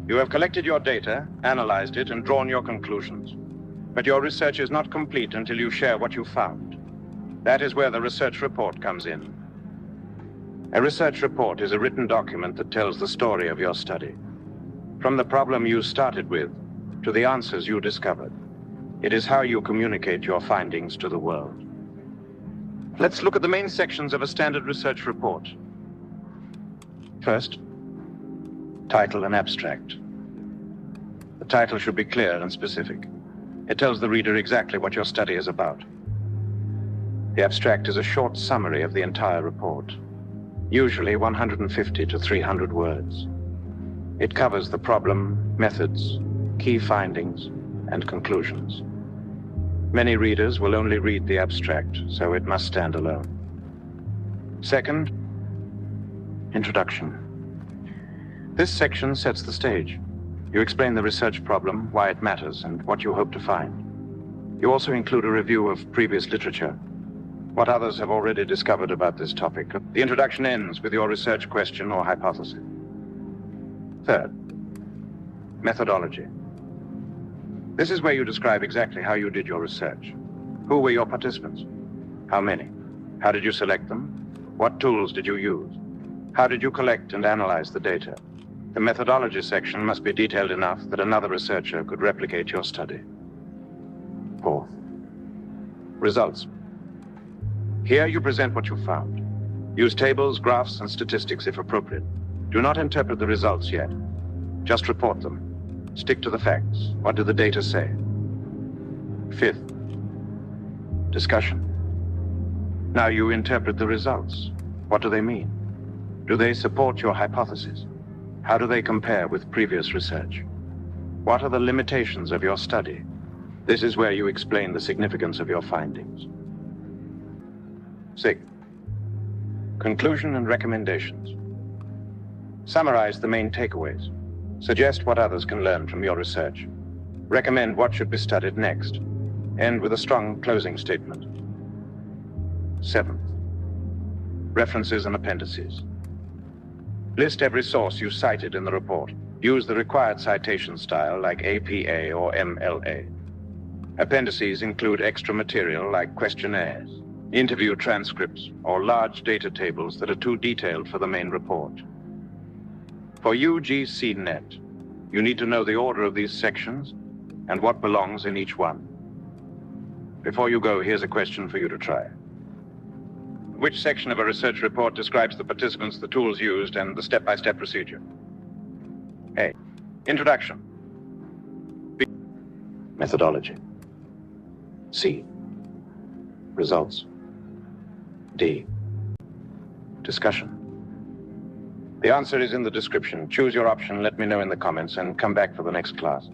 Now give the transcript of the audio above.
You have collected your data, analyzed it, and drawn your conclusions. But your research is not complete until you share what you found. That is where the research report comes in. A research report is a written document that tells the story of your study. From the problem you started with to the answers you discovered. It is how you communicate your findings to the world. Let's look at the main sections of a standard research report. First, title and abstract. The title should be clear and specific. It tells the reader exactly what your study is about. The abstract is a short summary of the entire report, usually 150 to 300 words. It covers the problem, methods, key findings, and conclusions. Many readers will only read the abstract, so it must stand alone. Second, introduction. This section sets the stage. You explain the research problem, why it matters, and what you hope to find. You also include a review of previous literature, what others have already discovered about this topic. The introduction ends with your research question or hypothesis. Third, methodology. This is where you describe exactly how you did your research. Who were your participants? How many? How did you select them? What tools did you use? How did you collect and analyze the data? The methodology section must be detailed enough that another researcher could replicate your study. Fourth, results. Here you present what you found. Use tables, graphs, and statistics if appropriate. Do not interpret the results yet. Just report them. Stick to the facts. What do the data say? Fifth, discussion. Now you interpret the results. What do they mean? Do they support your hypothesis? How do they compare with previous research? What are the limitations of your study? This is where you explain the significance of your findings. 6. Conclusion and recommendations. Summarize the main takeaways. Suggest what others can learn from your research. Recommend what should be studied next. End with a strong closing statement. 7. References and appendices. List every source you cited in the report. Use the required citation style like APA or MLA. Appendices include extra material like questionnaires, interview transcripts, or large data tables that are too detailed for the main report. For UGC NET, you need to know the order of these sections and what belongs in each one. Before you go, here's a question for you to try. Which section of a research report describes the participants, the tools used, and the step-by-step procedure? A. Introduction. B. Methodology. C. Results. D. Discussion. The answer is in the description. Choose your option, let me know in the comments, and come back for the next class.